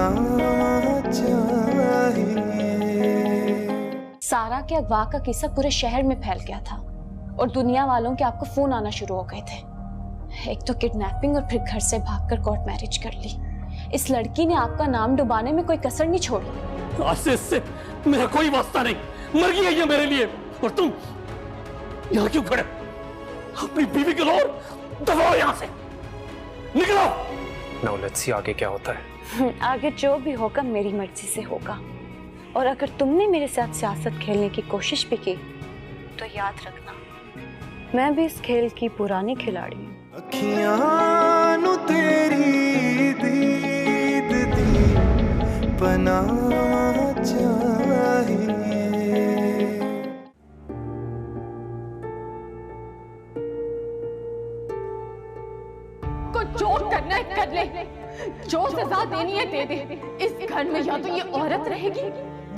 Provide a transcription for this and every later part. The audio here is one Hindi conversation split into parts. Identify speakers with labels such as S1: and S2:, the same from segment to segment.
S1: बना चाहिए।
S2: सारा के अगवा का किस्सा पूरे शहर में फैल गया था और दुनिया वालों के आपको फोन आना शुरू हो गए थे। एक तो किडनैपिंग और फिर घर से भागकर कोर्ट मैरिज कर ली। इस लड़की ने आपका नाम डुबाने में कोई कसर नहीं छोड़ी।
S3: आज से इससे मेरा कोई वास्ता नहीं, मर गई है ये मेरे लिए। और तुम यहाँ क्यों खड़े? अपनी बीवी को लो, दबाओ यहाँ से, निकलो।
S4: नाउ लेट्स सी आगे क्या होता है।
S2: आगे जो भी होगा मेरी मर्जी से होगा। और अगर तुमने मेरे साथ सियासत खेलने की कोशिश भी की तो याद रखना मैं भी इस खेल की पुरानी खिलाड़ी हूँ।
S1: अखियां नु तेरी दीद दी बना चाहिए।
S5: को जो करना है कर ले, जो सजा देनी है दे दे। इस घर में या तो ये औरत रहेगी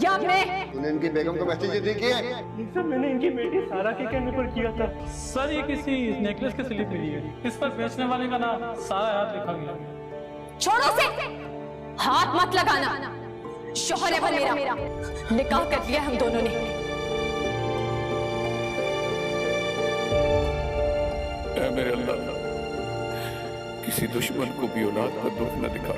S5: या मैं।
S6: तूने इनकी बेगम को मैसेज दे किया है?
S3: सर मैंने इनकी बेटी सारा के कहने पर किया था। सर ये किसी नेकलेस की स्लिप मिली है, इस पर बेचने वाले का नाम सारा याद लिखा गया।
S5: छोड़ो से, हाथ मत लगाना। शोहर है वो मेरा, निकाह कर लिया हम दोनों ने।
S7: ऐ मेरे अल्लाह, किसी दुश्मन को भी औलाद का दुख न दिखा।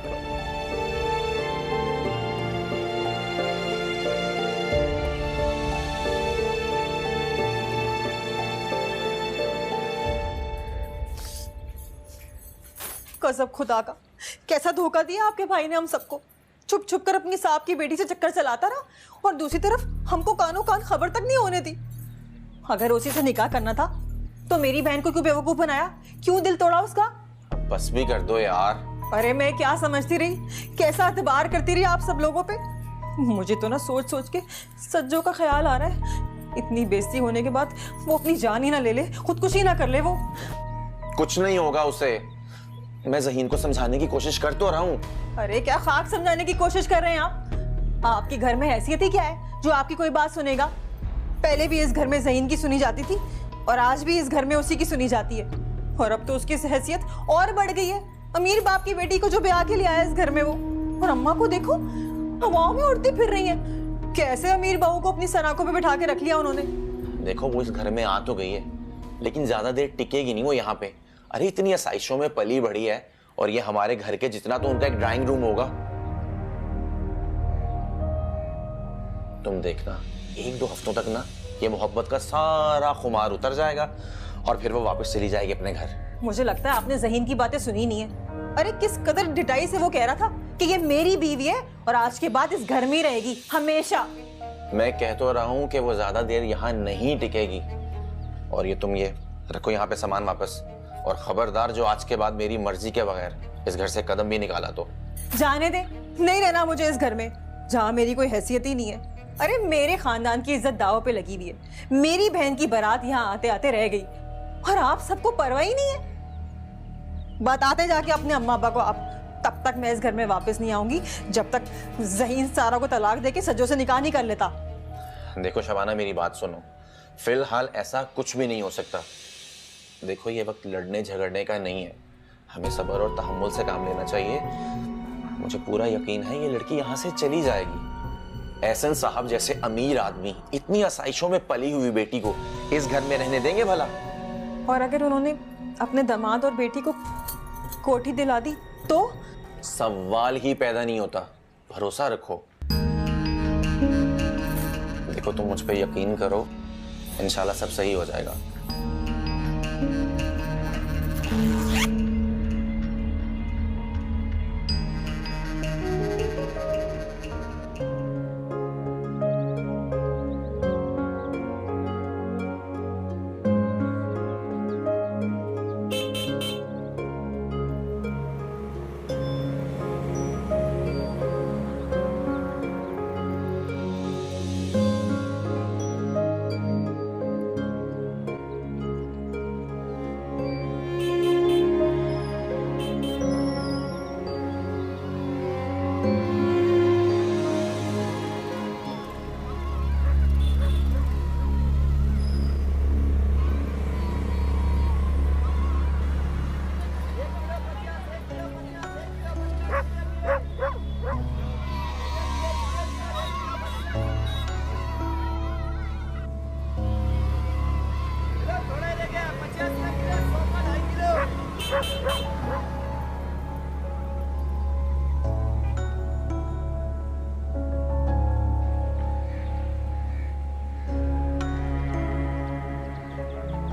S8: कसम खुदा का, कैसा धोखा दिया आपके भाई ने हम सबको। छुप छुप कर अपनी साहब की बेटी से चक्कर चलाता रहा और दूसरी तरफ हमको कानों कान खबर तक नहीं होने दी। अगर उसी से निकाह करना था तो मेरी बहन को क्यों बेवकूफ बनाया, क्यों दिल तोड़ा उसका?
S9: बस भी कर दो यार।
S8: अरे मैं क्या समझती रही, कैसा एतबार करती रही आप सब लोगों पे। मुझे तो ना सोच सोच के सज्जों का ख्याल आ रहा है, इतनी बेइज्जती होने के बाद वो अपनी जान ही ना ले ले, खुदकुशी ना कर ले। वो
S9: कुछ नहीं होगा उसे, मैं ज़हीन को समझाने की कोशिश कर तो रहा हूँ।
S8: अरे क्या खाक समझाने की कोशिश कर रहे हैं आप? आपके घर में हैसियत ही क्या है जो आपकी कोई बात सुनेगा? पहले भी इस घर में ज़हीन की सुनी जाती थी और आज भी इस घर में उसी की सुनी जाती है। और अब तो उसकी हैसियत और बढ़ गई है। अमीर बाप की बेटी को जो ब्याह के लिए आया इस घर में वो, और अम्मा को देखो हवाओं में उड़ती फिर रही है। कैसे अमीर बहू को अपनी सनाकों पे बिठा के रख लिया उन्होंने।
S9: देखो वो इस घर में आ तो गई है, लेकिन ज्यादा देर टिकेगी नहीं वो यहाँ पे। अरे इतनी आसाइशों में पली बढ़ी है और ये हमारे घर के जितना तो उनका एक ड्राइंग रूम होगा। तुम देखना 1-2 हफ्तों तक ना ये मोहब्बत का सारा खुमार उतर जाएगा और फिर वो वापस चली जाएगी अपने घर।
S8: मुझे लगता है आपने ज़हीन की बातें सुनी नहीं है। अरे किस कदर डिटाई से वो कह रहा था कि ये मेरी बीवी है और आज के बाद इस घर में ही रहेगी हमेशा।
S9: मैं कह तो रहा हूँ कि वो ज्यादा देर यहाँ नहीं टिकेगी। और ये तुम ये रखो यहाँ पे सामान वापस, और खबरदार जो आज के बाद मेरी मर्जी के बगैर इस घर से कदम भी निकाला तो।
S8: जाने दे, नहीं रहना मुझे इस घर में जहाँ मेरी कोई हैसियत ही नहीं है। अरे मेरे खानदान की इज्जत दाव पे लगी हुई है। मेरी बहन की बारात यहाँ आते आते रह गई और आप सबको परवाह ही नहीं है। बताते जाके अपने अम्मा अब्बा को आप। तब तक मैं इस घर में वापस नहीं आऊंगी जब तक ज़हीन सारा को तलाक देके सज्जों से निकाह नहीं कर लेता।
S9: देखो शबाना मेरी बात सुनो, फिलहाल ऐसा कुछ भी नहीं हो सकता। देखो ये वक्त लड़ने झगड़ने का नहीं है, हमें सब्र और तहम्मुल से काम लेना चाहिए। मुझे पूरा यकीन है ये लड़की यहाँ से चली जाएगी। एहसन साहब जैसे अमीर आदमी इतनी आसाइशों में पली हुई बेटी को इस घर में रहने देंगे भला?
S8: और अगर उन्होंने अपने दामाद और बेटी को कोठी दिला दी तो?
S9: सवाल ही पैदा नहीं होता, भरोसा रखो। देखो तुम मुझ पे यकीन करो, इंशाल्लाह सब सही हो जाएगा।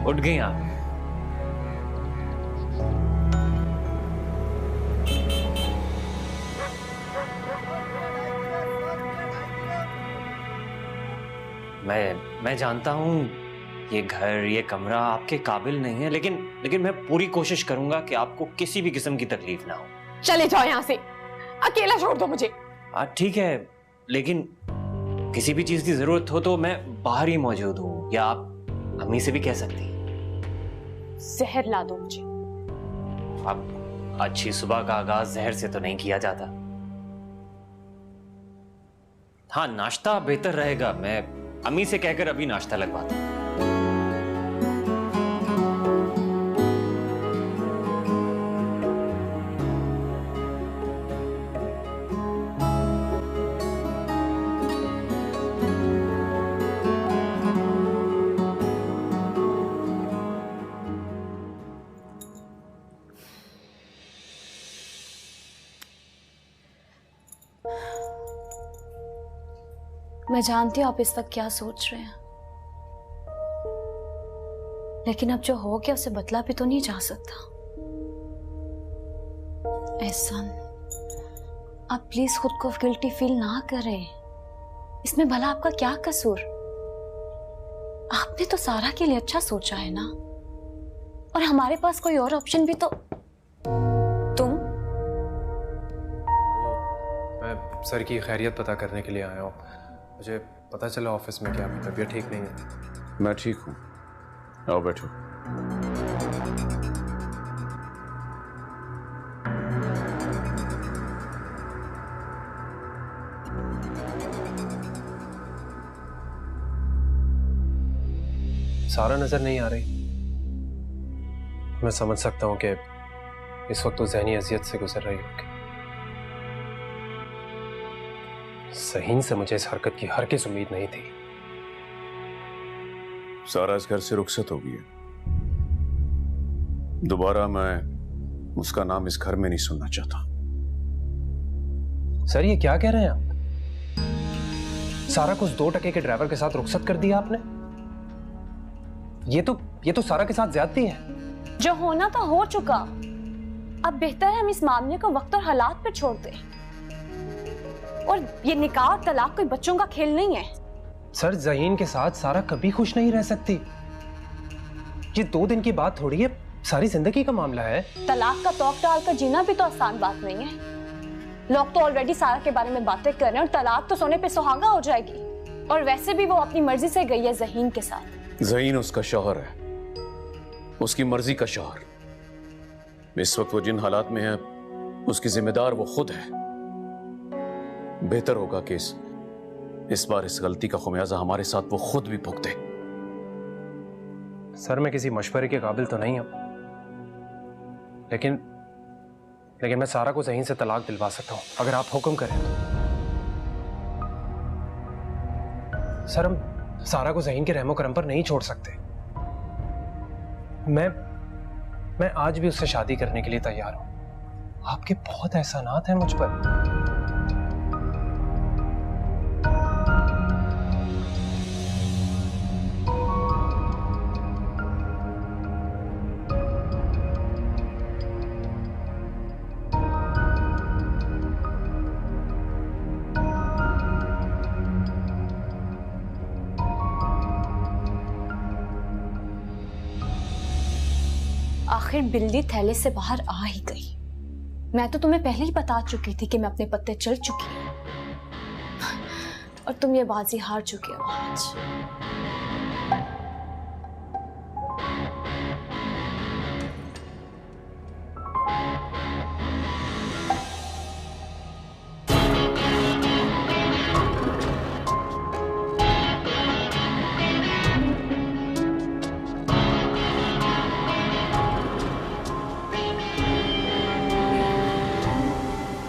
S4: उठ गई आप? मैं जानता हूं ये घर, ये कमरा आपके काबिल नहीं है, लेकिन मैं पूरी कोशिश करूंगा कि आपको किसी भी किस्म की तकलीफ ना हो।
S5: चले जाओ यहाँ से, अकेला छोड़ दो मुझे।
S4: ठीक है, लेकिन किसी भी चीज की जरूरत हो तो मैं बाहर ही मौजूद हूँ, या आप अम्मी से भी कह सकती हैं।
S5: जहर ला दो मुझे।
S4: अब अच्छी सुबह का आगाज जहर से तो नहीं किया जाता। हाँ, नाश्ता बेहतर रहेगा। मैं अम्मी से कहकर अभी नाश्ता लगवाता हूँ।
S2: मैं जानती हूँ आप इस वक्त क्या सोच रहे हैं, लेकिन अब जो हो गया उसे बदला भी तो नहीं जा सकता। एहसान, आप प्लीज खुद को गिल्टी फील ना करें। इसमें भला आपका क्या कसूर? आपने तो सारा के लिए अच्छा सोचा है ना, और हमारे पास कोई और ऑप्शन भी तो। तुम?
S4: मैं सर की खैरियत पता करने के लिए आया हूँ। मुझे पता चला ऑफिस में कि आपकी तबीयत ठीक नहीं है।
S7: मैं ठीक हूँ, आओ बैठो।
S4: सारा नजर नहीं आ रही। मैं समझ सकता हूँ कि इस वक्त तो ज़हनी अजियत से गुजर रही होगी। ज़हीन से मुझे इस हरकत की हरगिज़ उम्मीद नहीं थी।
S7: सारा इस घर से रुखसत हो गई है। दोबारा मैं उसका नाम इस घर में नहीं सुनना चाहता।
S4: सर, ये क्या कह रहे हैं आप? सारा को उस 2 टके के ड्राइवर के साथ रुखसत कर दिया आपने? ये तो सारा के साथ ज्यादती है।
S2: जो होना था हो चुका। अब बेहतर है हम इस मामले को वक्त और हालात पर छोड़ दें। और ये निकाह और तलाक कोई बच्चों का खेल नहीं है।
S4: सर, ज़हीन के साथ सारा कभी खुश नहीं रह सकती। ये 2 दिन की बात थोड़ी है, सारी जिंदगी का मामला है।
S2: तलाक का तौक डालकर जीना भी तो आसान बात नहीं है। लोग तो ऑलरेडी सारा के बारे में बातें कर रहे हैं, और तलाक तो सोने पे सुहागा हो जाएगी। और वैसे भी वो अपनी मर्जी से गई है ज़हीन के साथ।
S7: ज़हीन उसका शौहर है, उसकी मर्जी का शौहर। इस वक्त वो जिन हालात में है उसकी जिम्मेदार वो खुद है। बेहतर होगा कि इस बार इस गलती का खुमियाजा हमारे साथ वो खुद भी भुगते।
S4: सर, मैं किसी मशवरे के काबिल तो नहीं हूं, लेकिन मैं सारा को ज़हीन से तलाक दिलवा सकता हूं, अगर आप हुक्म करें तो। सर, हम सारा को ज़हीन के रहमो करम पर नहीं छोड़ सकते। मैं आज भी उससे शादी करने के लिए तैयार हूं। आपके बहुत एहसानात हैं मुझ पर।
S2: आखिर बिल्ली थैले से बाहर आ ही गई। मैं तो तुम्हें पहले ही बता चुकी थी कि मैं अपने पत्ते चल चुकी हूँ, और तुम ये बाजी हार चुके हो आज।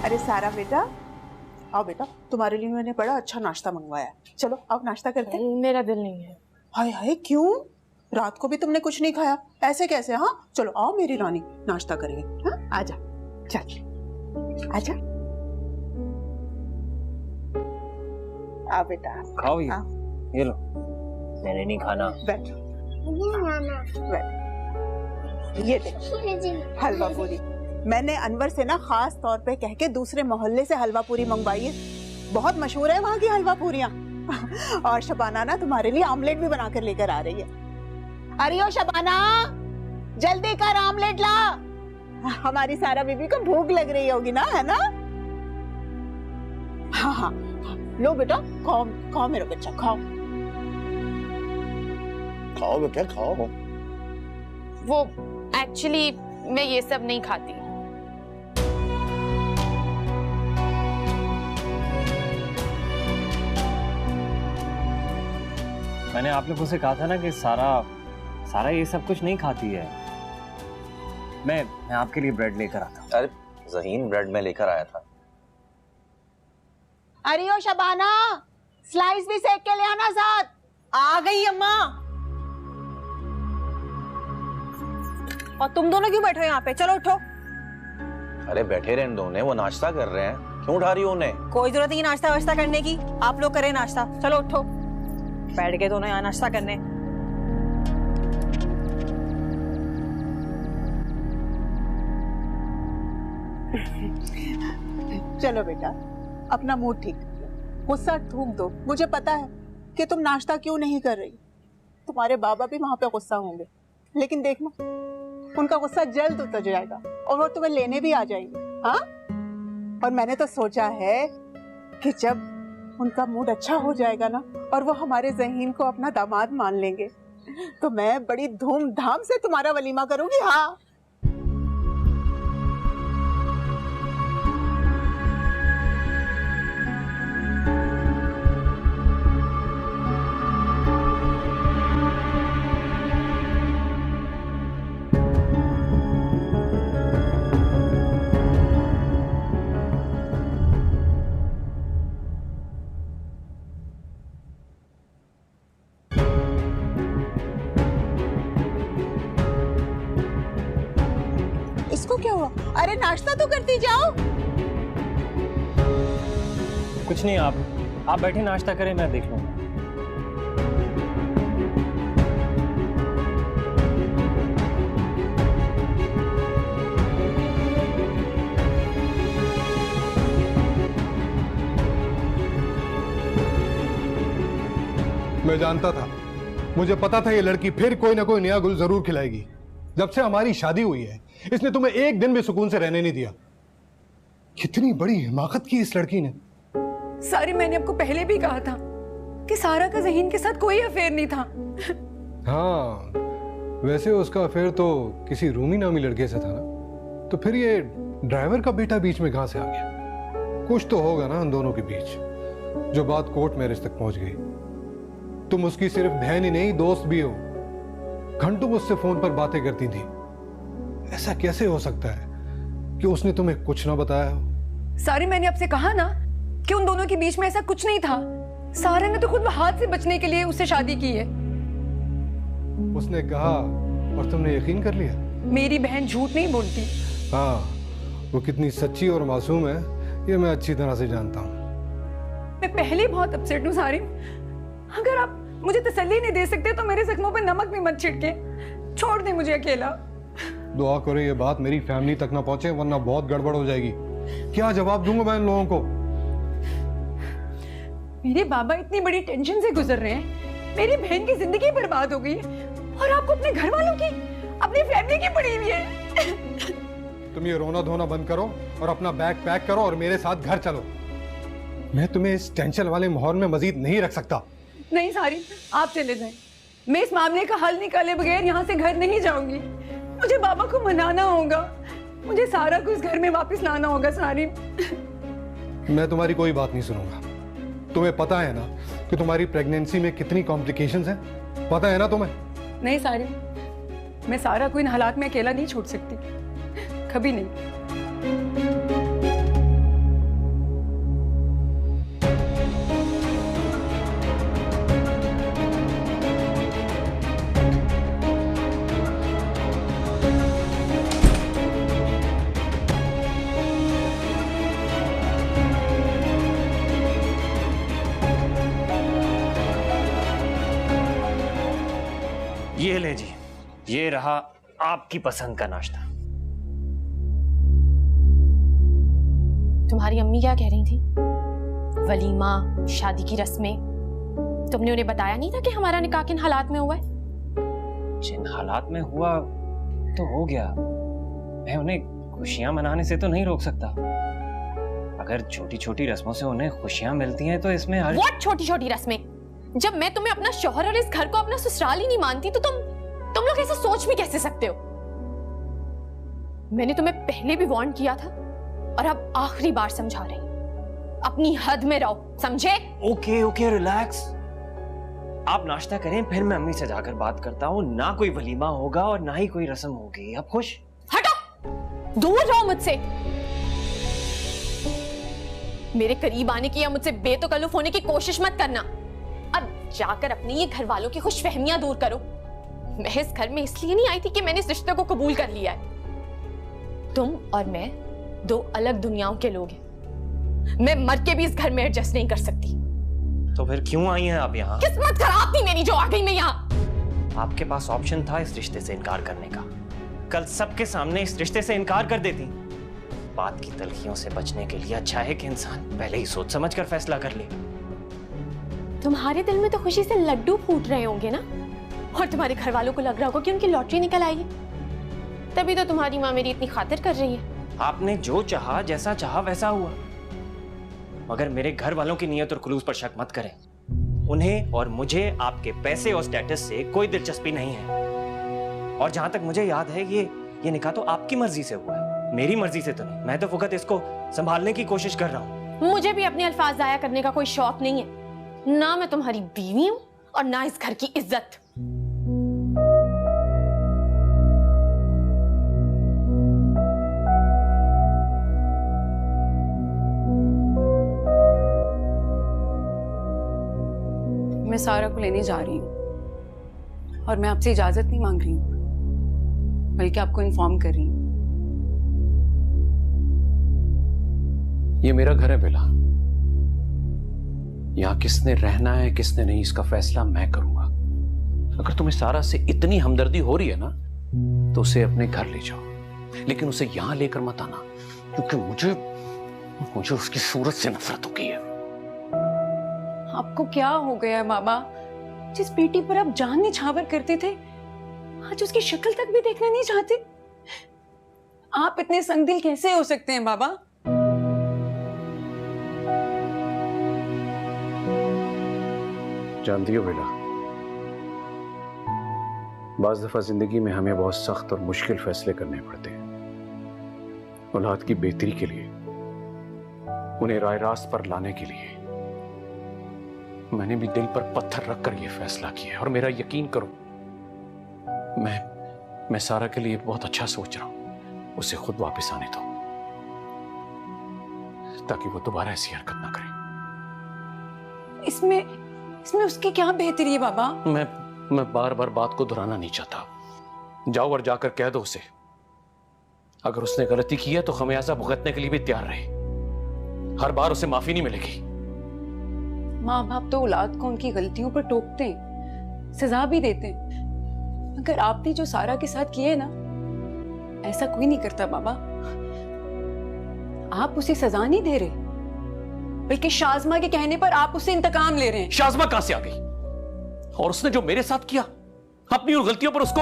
S10: अरे सारा बेटा, आओ बेटा, तुम्हारे लिए मैंने बड़ा अच्छा नाश्ता मंगवाया। चलो आओ नाश्ता करते हैं।
S5: मेरा दिल नहीं है।
S10: हाय हाय, क्यों? रात को भी तुमने कुछ नहीं खाया, ऐसे कैसे? हाँ चलो आओ मेरी रानी, नाश्ता करेंगे। हाँ आजा, चल आजा, आओ बेटा।
S4: खाओ,
S10: हाँ।
S4: ये लो। मैंने नहीं खाना।
S10: बैठो। ये देख हलवा पूरी। मैंने अनवर से ना खास तौर पे कह के दूसरे मोहल्ले से हलवा पूरी मंगवाई है, बहुत मशहूर है वहाँ की हलवा पूरियाँ। और शबाना ना तुम्हारे लिए ऑमलेट भी बनाकर लेकर आ रही है। अरे ओ शबाना, जल्दी कर ऑमलेट ला, हमारी सारा बीबी को भूख लग रही होगी ना, है ना? हाँ हाँ, लो बेटा, खाओ खाओ मेरा बच्चा, खाओ
S6: खाओ बेटा खाओ।
S5: वो एक्चुअली मैं ये सब नहीं खाती।
S4: मैंने आप लोगों से कहा था ना कि सारा ये सब कुछ नहीं खाती है। मैं आपके लिए ब्रेड लेकर आता हूँ।
S9: अरे ज़हीन, ब्रेड में लेकर आया था।
S10: अरे ओ शबाना, स्लाइस भी सेक के ले आना साथ। आ गई अम्मा। और तुम दोनों क्यों बैठे हो यहाँ पे? चलो उठो।
S9: अरे बैठे रहने दो उन्हें, वो नाश्ता कर रहे हैं, क्यों उठा रही हो उन्हें?
S8: कोई जरूरत नहीं नाश्ता वाश्ता करने की, आप लोग करें नाश्ता। चलो उठो, बैठ के दोनों यहाँ नाश्ता करने।
S10: चलो बेटा, अपना मूड ठीक, गुस्सा थूक दो। मुझे पता है कि तुम नाश्ता क्यों नहीं कर रही। तुम्हारे बाबा भी वहां पे गुस्सा होंगे, लेकिन देखना उनका गुस्सा जल्द उतर जाएगा और वो तुम्हें लेने भी आ जाएंगे। हाँ, और मैंने तो सोचा है कि जब उनका मूड अच्छा हो जाएगा ना और वो हमारे ज़हीन को अपना दामाद मान लेंगे, तो मैं बड़ी धूमधाम से तुम्हारा वलीमा करूंगी। हाँ, इसको क्या हुआ? अरे नाश्ता तो करती जाओ।
S4: कुछ नहीं, आप बैठे नाश्ता करें, मैं देख लूंगा।
S11: मैं जानता था, मुझे पता था ये लड़की फिर कोई ना कोई नया गुल जरूर खिलाएगी। जब से हमारी शादी हुई है इसने तुम्हें एक दिन भी सुकून से रहने नहीं दिया। कितनी बड़ी हिमाकत की इस लड़की ने।
S5: सारी, मैंने आपको पहले भी कहा था कि सारा का ज़हीन के साथ कोई अफेयर नहीं था।
S11: हाँ, वैसे उसका अफेयर तो किसी रूमी नामी लड़के से था ना, तो फिर ये ड्राइवर का बेटा बीच में कहां से आ गया? कुछ तो होगा ना उन दोनों के बीच, जो बात कोर्ट मैरिज तक पहुंच गई। तुम उसकी सिर्फ बहन ही नहीं, दोस्त भी हो। घंटों मुझसे फोन पर बातें करती थी। ऐसा कैसे हो सकता है कि उसने तुम्हें कुछ ना बताया हो?
S5: सारी, मैंने आपसे कहा ना कि उन दोनों के बीच में ऐसा कुछ नहीं था। सारे ने तो खुद हाथ से बचने के लिए उससे शादी की है।
S11: उसने कहा और तुमने यकीन कर लिया?
S5: मेरी बहन झूठ नहीं बोलती।
S11: हाँ, वो कितनी सच्ची और मासूम है ये मैं अच्छी तरह से जानता हूँ।
S5: मैं पहले बहुत अपसेट हूँ सारी। अगर आप मुझे तसल्ली नहीं दे सकते तो मेरे जख्मों पे नमक भी मत छिड़के, छोड़ दे मुझे अकेला।
S11: दुआ करो ये बात मेरी फैमिली तक ना पहुंचे, वरना बहुत गड़बड़ हो जाएगी। क्या जवाब दूंगा मैं इन लोगों को?
S5: मेरे बाबा इतनी बड़ी टेंशन से गुजर रहे हैं, मेरी बहन की जिंदगी बर्बाद हो गई और आपको अपने घर वालों की, अपनी फैमिली की पड़ी हुई है।
S11: तुम ये रोना धोना बंद करो और अपना बैग पैक करो और मेरे साथ घर चलो। मैं तुम्हें इस टेंशन वाले माहौल में मजीद नहीं रख सकता।
S5: नहीं सारी, आप चले जाएं। मैं इस मामले का हल निकाले बगैर यहाँ से घर नहीं जाऊंगी। मुझे बाबा को मनाना होगा, मुझे सारा कुछ घर में वापस लाना होगा। सारी,
S11: मैं तुम्हारी कोई बात नहीं सुनूंगा। तुम्हें पता है ना कि तुम्हारी प्रेगनेंसी में कितनी कॉम्प्लिकेशंस हैं? पता है ना तुम्हें?
S5: नहीं सारी, मैं सारा को इन हालात में अकेला नहीं छोड़ सकती, कभी नहीं।
S4: ये ले जी, ये रहा आपकी पसंद का नाश्ता।
S12: तुम्हारी अम्मी क्या कह रही थी? वलीमा, शादी की रस्में, तुमने उन्हें बताया नहीं था कि हमारा निकाह किन हालात में हुआ है?
S4: जिन हालात में हुआ तो हो गया। मैं उन्हें खुशियां मनाने से तो नहीं रोक सकता। अगर छोटी छोटी रस्मों से उन्हें खुशियां मिलती हैं तो इसमें
S12: What छोटी छोटी रस्में? जब मैं तुम्हें अपना शौहर और इस घर को अपना ससुराल ही नहीं मानती तो तुम लोग ऐसा सोच भी कैसे सकते हो? मैंने तुम्हें पहले भी वार्न किया था और अब आखिरी बार समझा रही हूं, अपनी हद में रहो, समझे?
S4: Okay relax. आप नाश्ता करें, फिर मैं अम्मी से जाकर बात करता हूँ। ना कोई वलीमा होगा और ना ही कोई रस्म होगी। आप खुश?
S12: हटो, दूर रहो मुझसे। मेरे करीब आने की या मुझसे बेतकल्लुफ होने की कोशिश मत करना। अब जाकर अपने ये घर वालों की खुशफहमियां दूर करो। मैं इस घर में इसलिए नहीं आई थी कि मैंने इस रिश्ते को कबूल कर लिया है। तुम और मैं दो अलग दुनियाओं के लोग हैं। मैं मर के भी इस घर में एडजस्ट नहीं कर सकती।
S4: तो फिर क्यों आई हैं आप यहाँ?
S12: किस्मत खराब थी मेरी जो आ गई मैं यहाँ।
S4: आपके पास ऑप्शन था इस रिश्ते से इनकार करने का। कल सबके सामने इस रिश्ते से इनकार कर देती। बात की तलखियों से बचने के लिए अच्छा है कि इंसान पहले ही सोच समझ कर फैसला कर ले।
S12: तुम्हारे दिल में तो खुशी से लड्डू फूट रहे होंगे ना, और तुम्हारे घर वालों को लग रहा होगा कि उनकी लॉटरी निकल आई है। तभी तो तुम्हारी माँ मेरी इतनी खातिर कर रही है।
S4: आपने जो चाहा, जैसा चाहा वैसा हुआ। मगर मेरे घर वालों की नीयत और खुलूस पर शक मत करें। उन्हें और मुझे आपके पैसे और स्टेटस से कोई दिलचस्पी नहीं है। और जहां तक मुझे याद है ये निकाह तो आपकी मर्जी से हुआ है, मेरी मर्जी से तो नहीं। मैं तो फकत इसको संभालने की कोशिश कर रहा हूँ।
S12: मुझे भी अपने अल्फाज जाया करने का कोई शौक नहीं है। ना मैं तुम्हारी बीवी हूँ और ना इस घर की इज्जत।
S5: मैं सारा को लेने जा रही हूँ और मैं आपसे इजाजत नहीं मांग रही हूँ, बल्कि आपको इन्फॉर्म कर रही हूँ।
S7: ये मेरा घर है बेला। यहां किसने रहना है किसने नहीं इसका फैसला मैं करूंगा। अगर तुम्हें सारा से इतनी हमदर्दी हो रही है ना तो उसे अपने घर ले जाओ, लेकिन उसे यहां लेकर मत आना, क्योंकि मुझे उसकी सूरत से नफरत होती है।
S5: आपको क्या हो गया बाबा? जिस बेटी पर आप जान निछावर करते थे, आज उसकी शक्ल तक भी देखना नहीं चाहते। आप इतने संगदिल कैसे हो सकते हैं बाबा?
S7: जानती हो बेला, बाज दफा जिंदगी में हमें बहुत सख्त और मुश्किल फैसले करने पड़ते हैं। औलाद की बेहतरी के लिए, उन्हें राय रास्त पर लाने के लिए। मैंने भी दिल पर पत्थर रखकर यह फैसला किया, और मेरा यकीन करो, मैं सारा के लिए बहुत अच्छा सोच रहा हूं। उसे खुद वापस आने दो, ताकि वो दोबारा ऐसी हरकत ना करे।
S5: इसमें उसकी क्या बेहतरी है बाबा?
S7: मैं बार बार बात को दोहराना नहीं चाहता। जाओ और जाकर कह दो उसे, अगर उसने गलती की है तो खमियाजा भुगतने के लिए भी तैयार रहे। हर बार उसे माफी नहीं मिलेगी।
S5: माँ बाप तो औलाद को उनकी गलतियों पर टोकते हैं, सजा भी देते हैं, मगर आपने जो सारा के साथ किए ना, ऐसा कोई नहीं करता बाबा। आप उसे सजा नहीं दे रहे, बल्कि शाज़मा के कहने पर आप उससे इंतकाम ले रहे हैं।
S7: शाज़मा कहां से आ गई? और उसने जो मेरे साथ किया, अपनी उन गलतियों पर उसको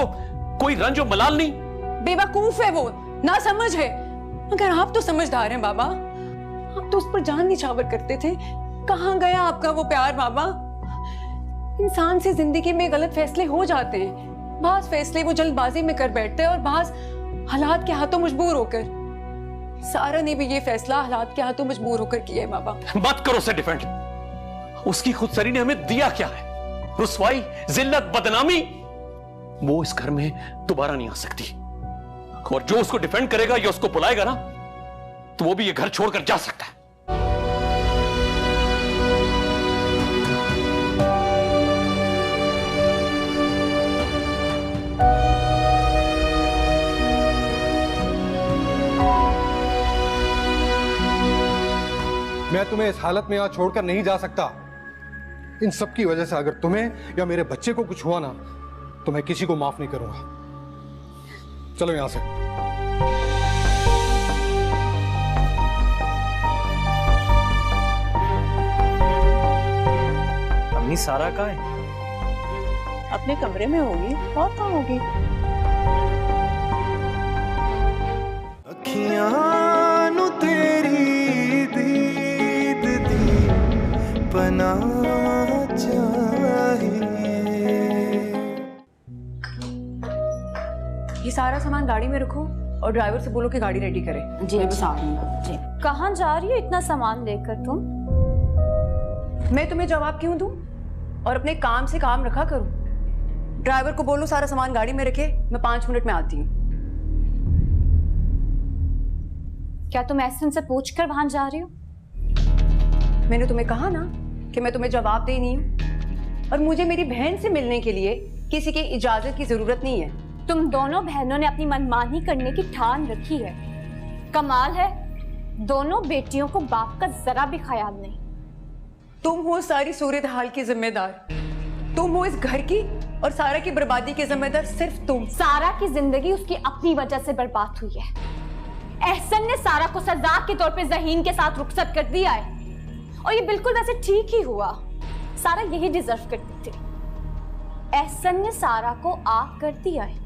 S7: कोई रंज और मलाल नहीं?
S5: बेवकूफ है वो, ना समझ है। मगर आप तो समझदार हैं बाबा। आप तो उस पर जान निछावर करते थे। कहां गया आपका वो प्यार बाबा? इंसान से जिंदगी में गलत फैसले हो जाते हैं। बाज फैसले वो जल्दबाजी में कर बैठते हैं और बाज हालात के हाथों मजबूर होकर। सारा ने भी ये फैसला हालात के हाथों मजबूर होकर किया है बाबा।
S7: मत करो उसे डिफेंड। उसकी खुदसरी ने हमें दिया क्या है? रुसवाई, जिल्लत, बदनामी। वो इस घर में दोबारा नहीं आ सकती, और जो उसको डिफेंड करेगा या उसको बुलाएगा ना, तो वो भी ये घर छोड़कर जा सकता है।
S11: मैं तुम्हें इस हालत में यहां छोड़कर नहीं जा सकता। इन सब की वजह से अगर तुम्हें या मेरे बच्चे को कुछ हुआ ना, तो मैं किसी को माफ नहीं करूंगा। चलो यहां से।
S4: अम्मी सारा कहाँ है?
S10: अपने कमरे में होगी, और कहाँ होगी?
S1: अखियां नु तेरी दीद दी पना चाहिए।
S5: ये सारा सामान गाड़ी में रखो और ड्राइवर से बोलो कि गाड़ी रेडी करे।
S2: जी मैं बस आ रही हूँ। जी कहाँ जा रही हो इतना सामान लेकर तुम?
S5: मैं तुम्हें जवाब क्यों दूं? और अपने काम से काम रखा करूं। ड्राइवर को बोलो सारा सामान गाड़ी में रखे, मैं 5 मिनट में आती हूँ।
S2: क्या तुम एहसन से पूछकर वहां जा रही हो?
S5: मैंने तुम्हें कहा ना कि मैं तुम्हें जवाब दे नहीं हूँ, और मुझे मेरी बहन से मिलने के लिए किसी की इजाजत की जरूरत नहीं है।
S2: तुम दोनों बहनों ने अपनी मनमानी करने की ठान रखी है। कमाल है, दोनों बेटियों को बाप का जरा भी ख्याल नहीं।
S5: तुम हो सारी सूरत हाल की जिम्मेदार, तुम हो इस घर की और सारा की बर्बादी के जिम्मेदार सिर्फ तुम।
S2: सारा की जिंदगी उसकी अपनी वजह से बर्बाद हुई है। एहसन ने सारा को सजा के तौर पे ज़हीन के साथ रुखसत कर दिया है, और ये बिल्कुल वैसे ठीक ही हुआ। सारा यही डिजर्व करती थी। एहसन ने सारा को आग कर दिया है,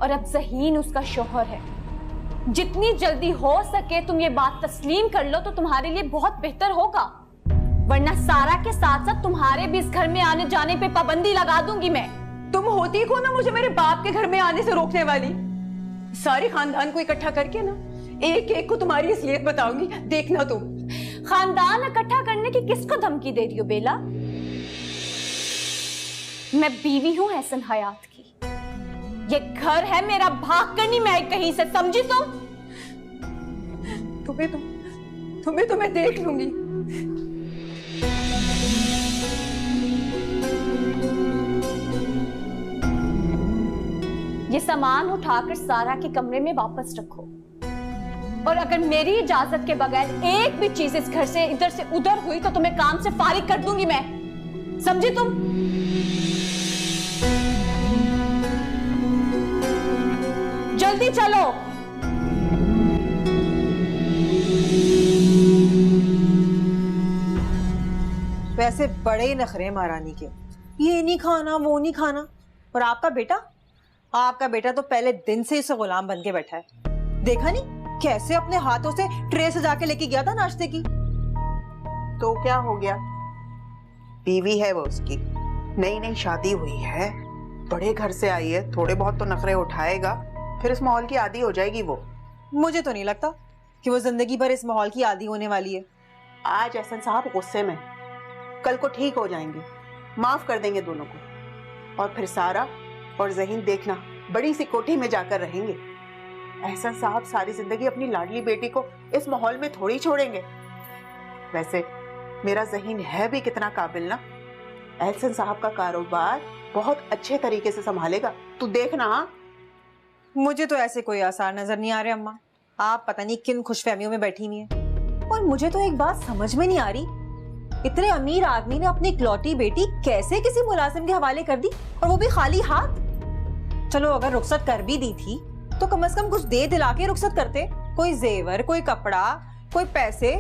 S2: और अब ज़हीन उसका शौहर है। जितनी जल्दी हो सके तुम ये बात तस्लीम कर लो तो तुम्हारे लिए बहुत बेहतर होगा, वरना सारा के साथ साथ तुम्हारे भी इस घर में आने जाने पे पाबंदी लगा दूंगी मैं।
S5: तुम होती को ना मुझे मेरे बाप के घर में आने से रोकने वाली। सारे खानदान को इकट्ठा करके ना एक एक को तुम्हारी असलियत बताऊंगी, देखना तुम।
S2: खानदान इकट्ठा करने की किसको धमकी दे रही हो बेला? मैं बीवी हूं एहसन हयात की। ये घर है मेरा, भाग कर नहीं मैं कहीं से, समझी तुम?
S5: तुम्हें तो मैं देख लूंगी।
S2: ये सामान उठाकर सारा के कमरे में वापस रखो, और अगर मेरी इजाजत के बगैर एक भी चीज इस घर से इधर से उधर हुई तो तुम्हें काम से फारिग कर दूंगी मैं, समझी तुम? जल्दी चलो।
S8: वैसे बड़े नखरे महारानी के, ये नहीं खाना वो नहीं खाना। और आपका बेटा तो पहले दिन से इसे गुलाम बन के बैठा है। देखा नहीं कैसे अपने हाथों से ट्रे सजा के लेके गया था नाश्ते की।
S10: तो क्या हो गया, बीवी है वो उसकी, नई नई शादी हुई है, बड़े घर से आई है, थोड़े बहुत तो नखरे उठाएगा, फिर इस माहौल की आदी हो जाएगी वो।
S8: मुझे तो नहीं लगता कि वो जिंदगी भर इस माहौल की आदी होने वाली है।
S10: आज एहसन साहब गुस्से में, कल को ठीक हो जाएंगे, माफ कर देंगे दोनों को, और फिर सारा और ज़हीन देखना बड़ी सी कोठी में जाकर रहेंगे। एहसन साहब सारी जिंदगी अपनी लाडली बेटी को इस माहौल में थोड़ी छोड़ेंगे। वैसे मेरा ज़हीन है भी कितना काबिल ना, एहसन साहब का कारोबार बहुत अच्छे तरीके से संभालेगा, तू देखना। हाँ,
S8: मुझे तो ऐसे कोई आसार नजर नहीं आ रहे अम्मा। आप पता नहीं किन खुशफहमियों में बैठी हुई हैं। और मुझे तो एक बात समझ में नहीं आ रही, इतने अमीर आदमी ने अपनी इकलौती बेटी कैसे किसी मुलाजिम के हवाले कर दी, और वो भी खाली हाथ। चलो अगर रुखसत कर भी दी थी तो कम से कम कुछ दे दिला के रुखसत करते, कोई जेवर, कोई कपड़ा, कोई पैसे।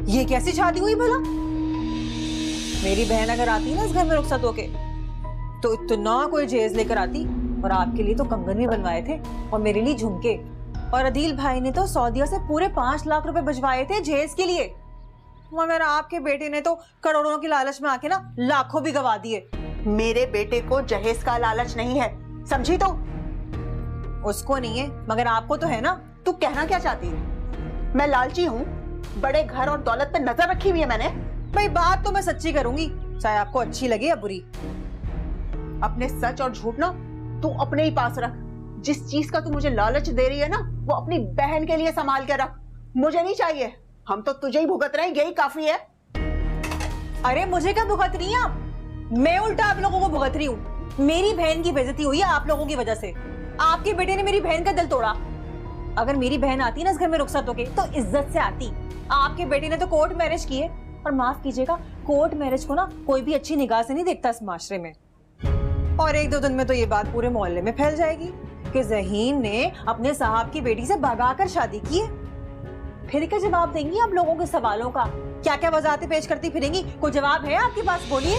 S8: ये कैसी शादी हुई भला? मेरी बहन अगर आती ना इस घर में रुखसत होके तो इतना कोई जहेज लेकर आती, और आपके लिए तो कंगन भी बनवाए थे और मेरे लिए झुमके, और अदील भाई ने तो सऊदीया से पूरे 5 लाख रुपए भिजवाए थे जहेज के लिए। मगर आपके बेटे ने तो करोड़ों की लालच में आके ना लाखों भी गवा दिए।
S10: मेरे बेटे को जहेज का लालच नहीं है, समझी? तो
S8: उसको नहीं है, मगर आपको तो है ना।
S10: तू कहना क्या चाहती है? मैं लालची हूँ? बड़े घर और दौलत पे नजर रखी हुई है मैंने।
S8: भाई बात तो मैं सच्ची करूंगी, चाहे आपको अच्छी लगे या बुरी।
S10: अपने सच और झूठ ना तू अपने ही पास रख। जिस चीज का तू मुझे लालच दे रही है ना, वो अपनी बहन के लिए संभाल के रख, मुझे नहीं चाहिए। हम तो तुझे ही भुगत रहे हैं, यही काफी है।
S8: अरे मुझे क्या भुगत रही हैं आप? मैं उल्टा आप लोगों को भुगत रही हूँ। मेरी बहन की बेइज्जती हुई है आप लोगों की वजह से। आपके बेटे ने मेरी बहन का दिल तोड़ा। अगर मेरी बहन आती ना इस घर में रुखसत होके तो इज्जत से आती। आपके बेटे ने तो कोर्ट मैरिज की है, और माफ कीजिएगा, कोर्ट मैरिज को ना कोई भी अच्छी निगाह से नहीं देखता इस माशरे में। और एक दो दिन में तो ये बात पूरे मोहल्ले में फैल जाएगी कि ज़हीन ने अपने साहब की बेटी से भगाकर शादी की है। फिर क्या जवाब देंगी आप लोगों के सवालों का? क्या क्या वजाहतें पेश करती फिरेंगी? कोई जवाब है आपके पास? बोलिए।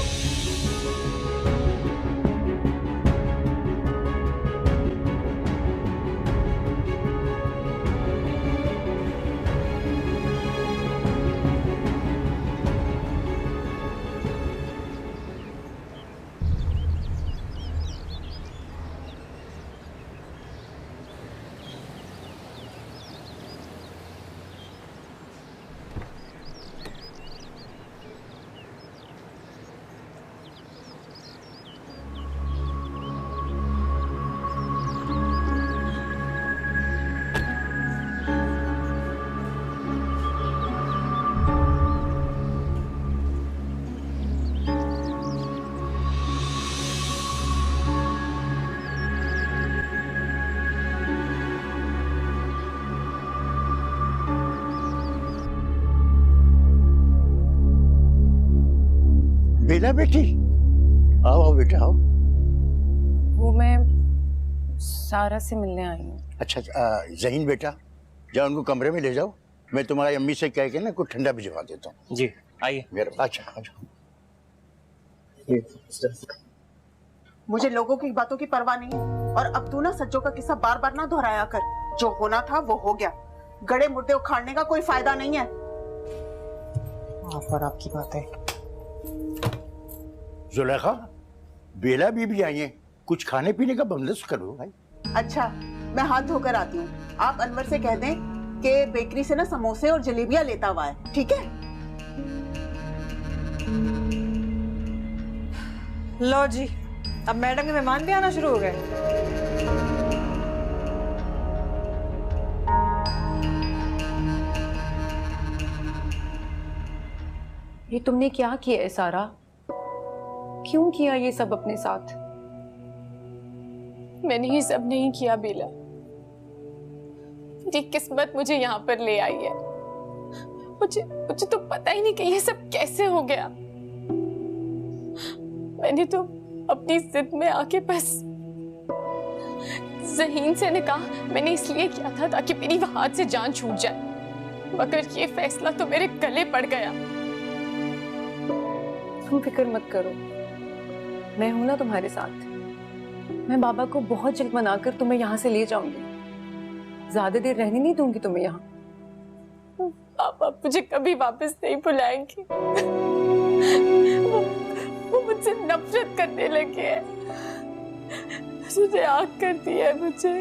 S13: बेला बेटी, आओ आओ बेटा आओ।
S5: वो मैं सारा से मिलने आई हूँ।
S13: अच्छा ज़हीन बेटा, जाओ उनको कमरे में ले जाओ, मैं तुम्हारी अम्मी से कह के ना कुछ ठंडा भिजवा देता हूँ।
S4: जी आइए।
S13: अच्छा अच्छा।
S10: मुझे लोगों की बातों की परवाह नहीं है, और अब तू ना सज्जों का किस्सा बार बार ना दोहराया कर। जो होना था वो हो गया, गड़े मुर्दे उखाड़ने का कोई फायदा नहीं है। और आपकी बात है।
S13: जुलेखा, बेला भी आई है, कुछ खाने पीने का बंदोबस्त करो भाई।
S10: अच्छा, मैं हाथ धोकर आती हूँ। आप अनवर से कह दें कि बेकरी से ना समोसे और जलेबियां लेता हुआ है, ठीक है?
S8: लो जी, अब मैडम के मेहमान भी आना शुरू हो गए।
S5: ये तुमने क्या किया है सारा? क्यों किया ये सब अपने साथ?
S12: मैंने ये सब नहीं किया बेला, मेरी किस्मत मुझे यहाँ पर ले आई है। मुझे तो पता ही नहीं कि ये सब कैसे हो गया। मैंने तो अपनी जिद में आके बस ज़हीन से निकाह मैंने इसलिए किया था ताकि मेरी हाथ से जान छूट जाए, मगर ये फैसला तो मेरे गले पड़ गया।
S5: तुम फिक्र मत करो, मैं हूं ना तुम्हारे साथ। मैं बाबा को बहुत जल्द मनाकर तुम्हें यहाँ से ले जाऊंगी। ज्यादा देर रहने नहीं दूंगी तुम्हें यहाँ।
S12: पापा मुझे कभी वापस नहीं बुलाएंगे। वो मुझसे नफरत करने लगे हैं, मुझे आग कर दिया है मुझे।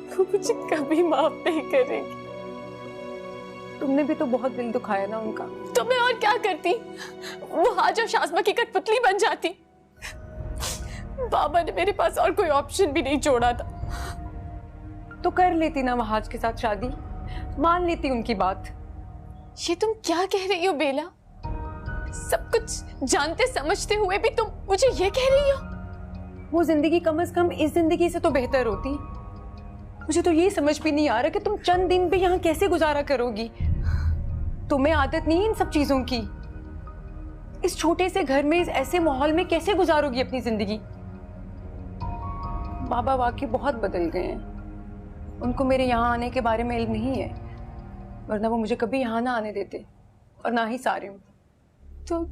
S12: वो मुझे कभी माफ नहीं करेंगे।
S5: तुमने भी तो बहुत दिल दुखाया ना उनका।
S12: तो मैं और क्या करती? वो हाज और शाज़मा की कठपुतली बन जाती। बाबा ने मेरे पास और कोई ऑप्शन भी नहीं छोड़ा था।
S5: तो कर लेती ना वहाज के साथ शादी, मान लेती उनकी बात।
S12: ये तुम क्या कह रही हो बेला? सब कुछ जानते समझते हुए भी तुम मुझे ये कह रही हो?
S5: वो जिंदगी कम से कम इस जिंदगी से तो बेहतर होती। मुझे तो ये समझ भी नहीं आ रहा कि तुम चंद दिन भी यहाँ कैसे गुजारा करोगी। तुम्हें आदत नहीं है इन सब चीजों की। इस छोटे से घर में, इस ऐसे माहौल में कैसे गुजारोगी अपनी जिंदगी? बाबा वाकई बहुत बदल गए हैं। उनको मेरे यहाँ आने के बारे में इल्म नहीं है, वरना वो मुझे कभी यहाँ ना आने देते, और ना ही सारे।
S12: तो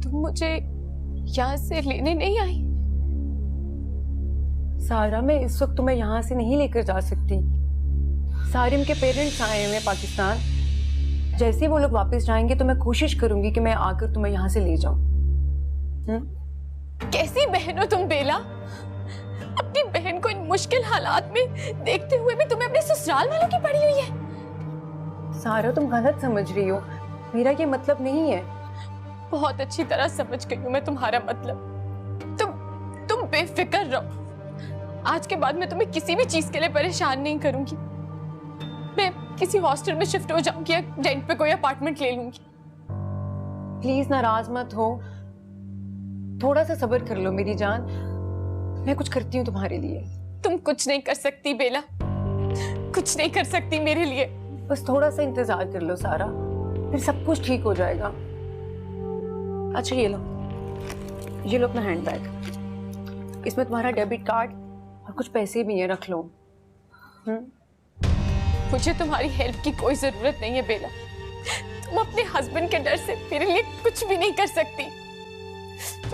S12: तुम मुझे यहाँ से लेने नहीं आई?
S5: सारा, मैं इस वक्त तुम्हें यहाँ से नहीं लेकर जा सकती। सारिम के पेरेंट्स आए हुए पाकिस्तान। जैसे वो लोग वापस जाएंगे तो मैं कोशिश करूंगी कि मैं आकर तुम्हें यहाँ से ले जाऊं।
S12: कैसी बहन हो तुम बेला? अपनी बहन को इन मुश्किल हालात में देखते हुए भी तुम्हें अपने ससुराल वालों की पड़ी हुई है।
S5: सारा, तुम गलत समझ रही हो, मेरा ये मतलब नहीं है।
S12: बहुत अच्छी तरह समझ गई हूँ मैं तुम्हारा मतलब। तुम बेफिक्र रहो। आज के बाद मैं तुम्हें किसी भी चीज के लिए परेशान नहीं करूंगी। मैं किसी हॉस्टल में शिफ्ट हो जाऊंगी या रेंट पे कोई अपार्टमेंट ले लूंगी।
S5: प्लीज नाराज मत हो, थोड़ा सा सब्र कर लो मेरी जान। मैं कुछ करती हूँ तुम्हारे लिए।
S12: तुम कुछ नहीं कर सकती बेला, कुछ नहीं कर सकती मेरे लिए।
S5: बस थोड़ा सा इंतजार कर लो सारा, फिर सब कुछ ठीक हो जाएगा। अच्छा ये लो अपना हैंडबैग। इसमें तुम्हारा डेबिट कार्ड और कुछ पैसे भी है, रख लो।
S12: मुझे तुम्हारी हेल्प की कोई जरूरत नहीं है बेला। तुम अपने हस्बैंड के डर से मेरे लिए कुछ भी नहीं कर सकती।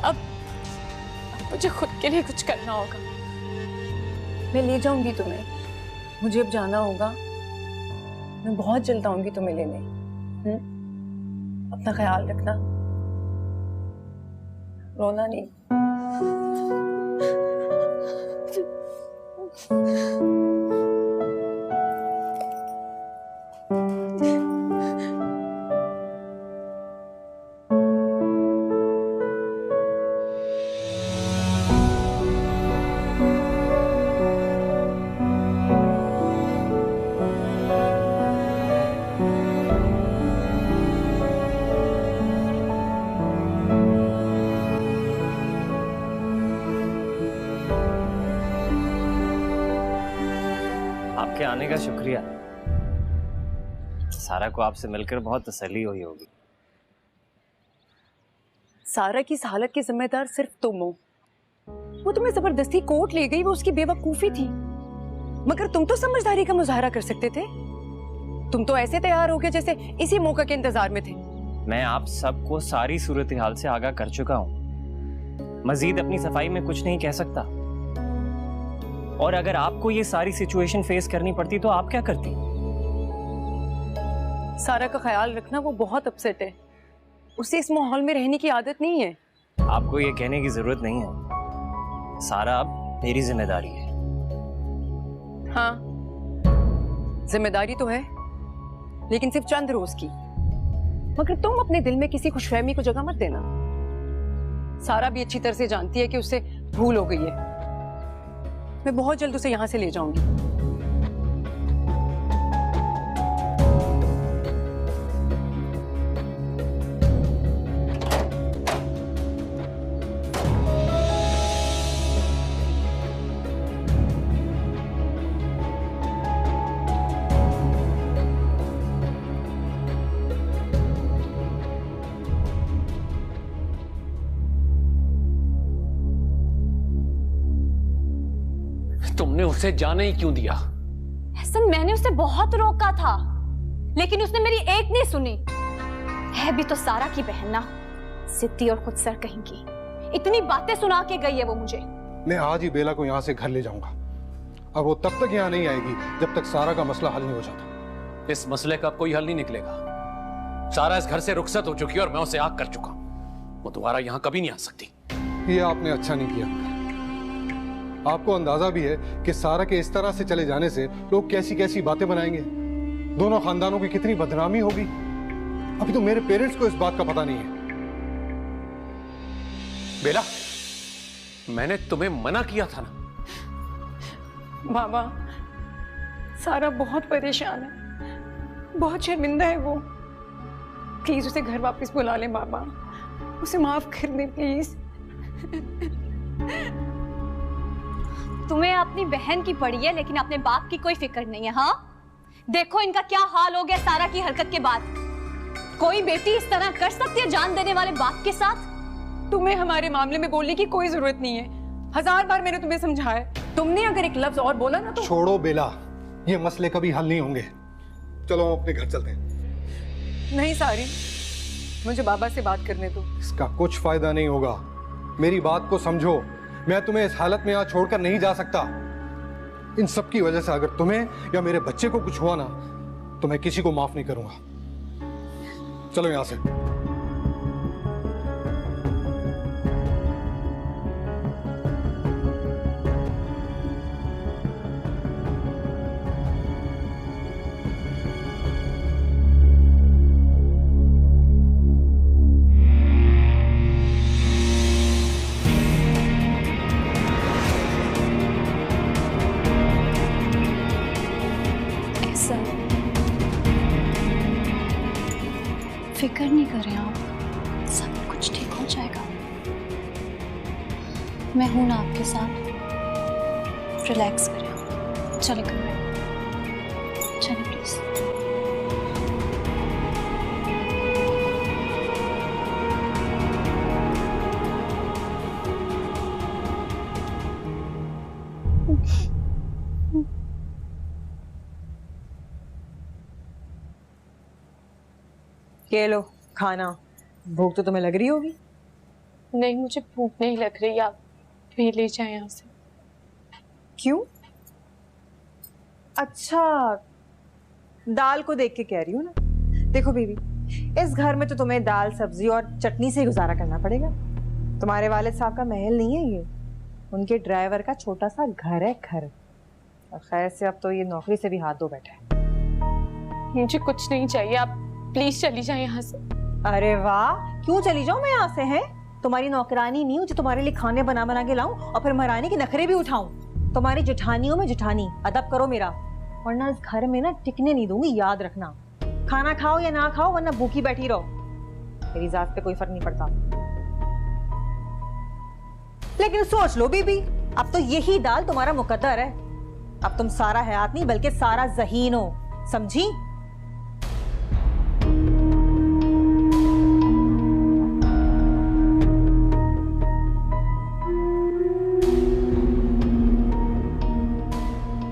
S12: अब मुझे खुद के लिए कुछ करना होगा।
S5: मैं ले जाऊंगी तुम्हें, मुझे अब जाना होगा। मैं बहुत जल्द आऊंगी तुम्हें लेने। अपना ख्याल रखना, रोना नहीं।
S4: आपके आने का शुक्रिया। सारा को आपसे मिलकर बहुत तसल्ली हुई होगी।
S5: सारा की इस हालत के जिम्मेदार सिर्फ तुम हो। वो तुम्हें जबरदस्ती कोर्ट ले गई, वो उसकी बेवकूफी थी। मगर तुम तो समझदारी का मुजाहरा कर सकते थे। तुम तो ऐसे तैयार हो गए जैसे इसी मौका के इंतजार में थे।
S4: मैं आप सबको सारी सूरत हाल से आगाह कर चुका हूं। मजीद अपनी सफाई में कुछ नहीं कह सकता। और अगर आपको ये सारी सिचुएशन फेस करनी पड़ती तो आप क्या करती?
S5: सारा का ख्याल रखना, वो बहुत अपसेट है। उसे इस माहौल में रहने की आदत नहीं है।
S4: आपको ये कहने की जरूरत नहीं है। सारा अब मेरी जिम्मेदारी है।
S5: हाँ, जिम्मेदारी तो है, लेकिन सिर्फ चंद रोज की। मगर तुम अपने दिल में किसी खुशफहमी को जगह मत देना। सारा भी अच्छी तरह से जानती है कि उससे भूल हो गई है। मैं बहुत जल्द उसे यहां से ले जाऊंगी।
S3: तुमने उसे जाने ही क्यों दिया?
S2: एहसन, मैंने उसे बहुत रोका था, लेकिन उसने मेरी एक नहीं सुनी। है भी तो सारा की बहन ना, जिद्दी और खुदसर कहेंगी। इतनी बातें सुना के गई है वो मुझे।
S11: मैं आज ही बेला को यहाँ से घर ले जाऊंगा। अब वो तब तक यहाँ नहीं आएगी जब तक सारा का मसला हल नहीं हो जाता।
S7: इस मसले का कोई हल नहीं निकलेगा। सारा इस घर से रुखसत हो चुकी है और मैं उसे आग कर चुका हूं। वो दोबारा यहाँ कभी नहीं आ सकती।
S11: ये आपने अच्छा नहीं किया। आपको अंदाजा भी है कि सारा के इस तरह से चले जाने से लोग कैसी कैसी बातें बनाएंगे। दोनों खानदानों की कितनी बदनामी होगी। अभी तो मेरे पेरेंट्स को इस बात का पता नहीं है।
S7: बेला, मैंने तुम्हें मना किया था ना।
S5: बाबा, सारा बहुत परेशान है, बहुत शर्मिंदा है वो। प्लीज उसे घर वापस बुला लें बाबा। उसे माफ कर दें प्लीज।
S2: तुम्हें अपनी बहन की पड़ी है, लेकिन अपने बाप की कोई फिक्र नहीं है। हाँ, देखो इनका क्या हाल हो गया सारा की हरकत के बाद। कोई बेटी इस तरह कर सकती है जान देने वाले बाप के साथ?
S5: तुम्हें हमारे मामले में बोलने की कोई जरूरत नहीं है। 1000 बार मैंने तुम्हें समझाया। तुमने अगर एक लफ्ज और बोला ना तो।
S11: छोड़ो बेला, ये मसले कभी हल नहीं होंगे। चलो हम अपने घर चलते हैं।
S5: नहीं सारी, मुझे बाबा से बात करने दो।
S11: इसका कुछ फायदा नहीं होगा। मेरी बात को समझो। मैं तुम्हें इस हालत में यहाँ छोड़कर नहीं जा सकता। इन सब की वजह से अगर तुम्हें या मेरे बच्चे को कुछ हुआ ना, तो मैं किसी को माफ नहीं करूंगा। चलो यहां से।
S2: फिक्र नहीं करें आप, सब कुछ ठीक हो जाएगा। मैं हूं ना आपके साथ। रिलैक्स करें। चले कमरे, चले प्लीज।
S8: ये लो खाना, भूख तो तुम्हें लग रही होगी।
S12: नहीं, मुझे भूख नहीं लग रही, आप भी ले जाए यहाँ से।
S8: क्यों? अच्छा, दाल को देख के कह रही हूँ ना। देखो बीबी, इस घर में तो तुम्हें दाल सब्जी और चटनी से गुजारा करना पड़ेगा। तुम्हारे वालिद साहब का महल नहीं है ये, उनके ड्राइवर का छोटा सा घर है, घर। और खैर से अब तो ये नौकरी से भी हाथ धो बैठा है।
S12: मुझे कुछ नहीं चाहिए, आप प्लीज चली जाए यहाँ से।
S8: अरे वाह, क्यों चली जाऊं मैं यहाँ से? है तुम्हारी नौकरानी नहीं हूँ जो तुम्हारे लिए खाने बना बना के लाऊं और फिर महारानी के नखरे भी उठाऊं। तुम्हारी जेठानी हूँ मैं, जेठानी। अदब करो मेरा, वरना इस घर में ना टिकने नहीं दूंगी, याद रखना। खाना खाओ या ना खाओ, वरना भूखी बैठी रहो, मेरी जात पे कोई फर्क नहीं पड़ता। लेकिन सोच लो बीबी, अब तो यही दाल तुम्हारा मुकद्दर है। अब तुम सारा हयात नहीं बल्कि सारा ज़हीन हो, समझी?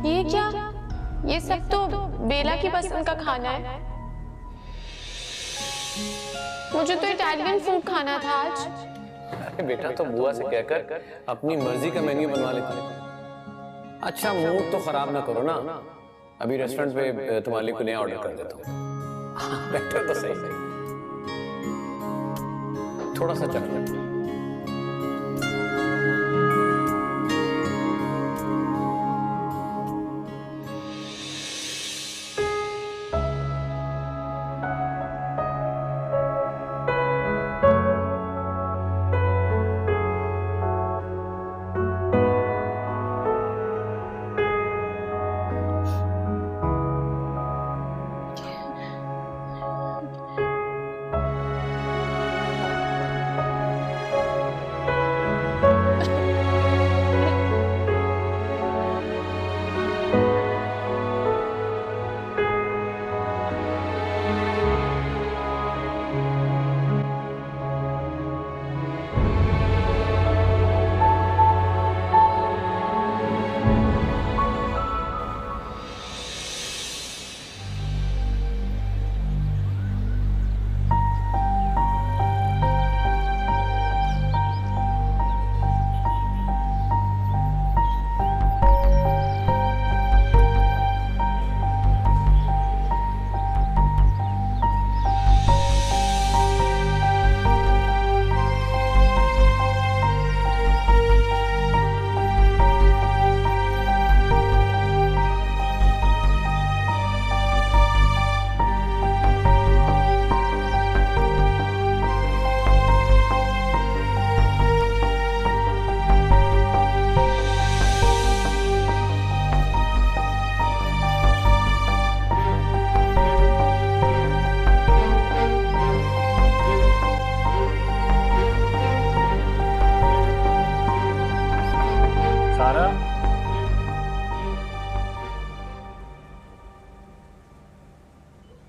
S12: ये क्या? ये सब तो बेला की पसंद का खाना है। मुझे तो इटालियन फूड खाना था आज।
S7: अरे बेटा, तो बुआ से कहकर अपनी मर्जी का मेन्यू बनवा लेते। अच्छा, मूड तो खराब ना करो ना, अभी रेस्टोरेंट पे तुम्हारे लिए कुछ नया ऑर्डर कर देता हूँ। बेटर तो सही, थोड़ा सा चखना।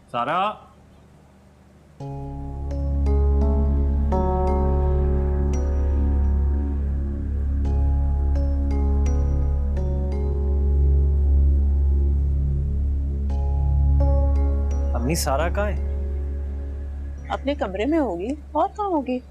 S4: सारा, अम्मी सारा कहाँ है?
S10: अपने कमरे में होगी, और कहाँ होगी?